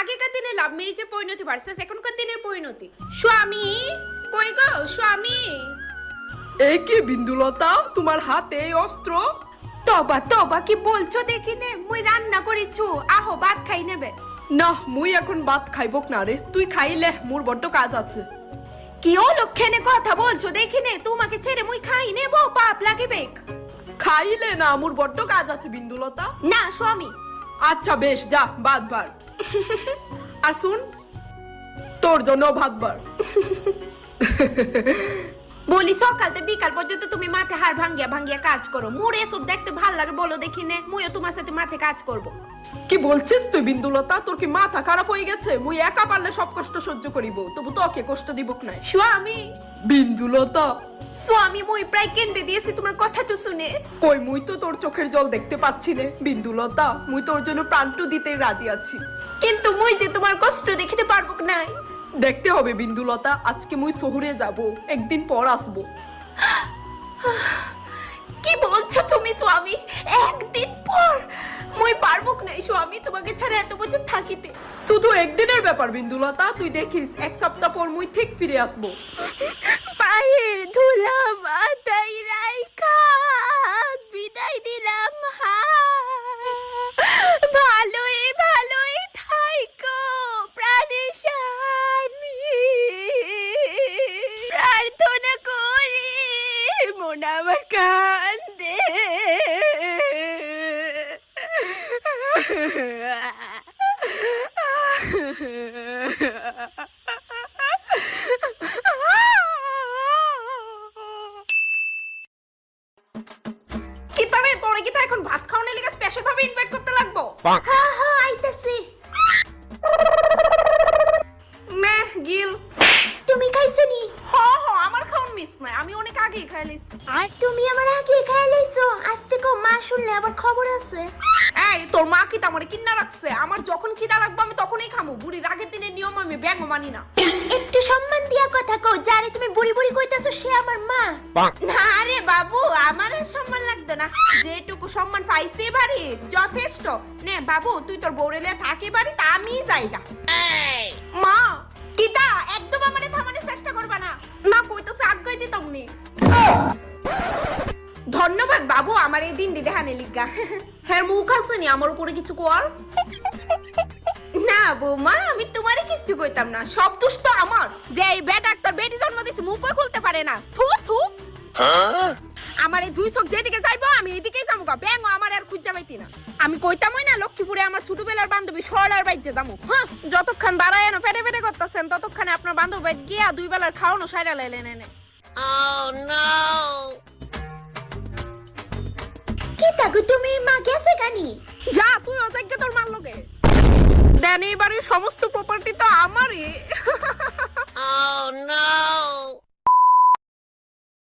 আগেকার দিনে লাভ ম্যারেজের পরিণতি ভার্সেস এখনকার দিনের পরিণতি। স্বামী কই গো স্বামী? এই কি বিন্দুলতা, তোমার হাতে এই অস্ত্র? তবা তবা কি বলছো দেখিনে, মুই রান্না করিছু, আহো ভাত খাই নেবে। না, মুই এখন ভাত খাইবক না রে, তুই খাইলে মোর বড্ড কাজ আছে। কি ও লক্ষণে কথা বলছো দেখিনে, তোমাকে ছেড়ে মুই খাই নেবো, পাপ লাগিবে। খাইলে না, মোর বড্ড কাজ আছে বিন্দুলতা। না স্বামী। আচ্ছা বেশ, যা ভাত বার। আর শুন, তোর জন্য ভাত বার। বলি সকাল থেকে বিকাল পর্যন্ত তুমি মাঠে হাড় ভাঙ্গিয়া ভাঙ্গিয়া কাজ করো, মোর এসব দেখতে ভাল লাগে বলো দেখিনে, মুইও তোমার সাথে মাঠে কাজ করব। কি বলছিস তুই বিন্দুলতা? তোর কি মাথা খারাপ হয়ে গেছে? মুই একা পারলে সব কষ্ট সহ্য করিব, তবু তোকে কষ্ট দিবক নাই। স্বামী বিন্দুলতা, স্বামী মুই প্রায় কেঁদে দিয়েছি তোমার কথাটা শুনে। কই, মুই তো তোর চোখের জল দেখতে পাচ্ছি নে বিন্দুলতা। মুই তোর জন্য প্রাণটু দিতে রাজি আছি, কিন্তু মুই যে তোমার কষ্ট দেখিতে পারবো নাই। দেখতে হবে বিন্দুলতা। আজকে মুই শহরে যাব, একদিন পর আসবো। কি বলছো তুমি স্বামী? একদিন পর? মুই পারবো নাই স্বামী তোমাকে ছাড়া এত বছর থাকিতে। শুধু একদিনের ব্যাপার বিন্দুলতা, তুই দেখিস এক সপ্তাহ পর মুই ঠিক ফিরে আসবো। পায়ের ধুলা মাথায় রাইখা বিদায় দিলাম, ভালোই ভালোই থাইকো প্রাণের স্বামী, প্রার্থনা করি মন আমার কান্দে। কি তবে তোরে কি তা এখন ভাত খাওয়ানোর লাগা স্পেশাল ভাবে ইনভাইট করতে লাগবো? হ্যাঁ হ্যাঁ আইতাছি। মে গিল তুমি খাইছো নি? হ্যাঁ হ্যাঁ, আমার খাওন মিস নাই, আমি অনেক আগেই খাই লইছি। আর তুমি আমার আগে খাই লইছো, আজ থেকে মা শুনলে আবার খবর আছে। এই তোর মা কি তামরে কিন্না রাখছে? আমার যখন খিদা লাগবে আমি তখনই খামু, বুড়ির আগের দিনের নিয়ম আমি ব্যাঙ মানি না। একটু সম্মান দিয়া কথা কও, যারে তুমি বুড়ি বুড়ি কইতাছো সে আমার মা। না রে বাবু, আমার আর সম্মান লাগবে না, যেটুকু সম্মান পাইছি বাড়ি যথেষ্ট। নে বাবু, তুই তোর বউরেলে থাকি বাড়ি, তা আমি যাইগা। মা কিতা একদম আমারে থামানোর চেষ্টা করবা না, না কইতাছে আজ্ঞাই দিতাম নি। ধন্যবাদ বাবু আমার এই দিন দেখানে লিগা। হ্যাঁ মুখ আছে নি আমার উপরে কিছু কর? না বৌমা, আমি তোমারে কিচ্ছু কইতাম না, সব দোষ তো আমার, যে এই বেটা তোর বেটি জন্ম দিছে মুখই খুলতে পারে না। থু থু, আমার এই দুই চোখ যেদিকে যাইবো আমি এদিকেই যাবো গা, ব্যাঙ আমার আর খুঁজা পাইতি না। আমি কইতামই না লক্ষ্মীপুরে আমার ছোটবেলার বান্ধবী সরলার বাইতে যাবো। হ্যাঁ, যতক্ষণ দাঁড়ায় না পেটে পেটে করতেছেন ততক্ষণে আপনার বান্ধব বাইত গিয়া দুই বেলার খাওয়ানো সাইরা লাইলেন এনে। কি তাগো তুমি মা গেছে কানি? যা তুই অযোগ্য তোর মার লগে দেন, এই বাড়ির সমস্ত প্রপার্টি তো আমারই।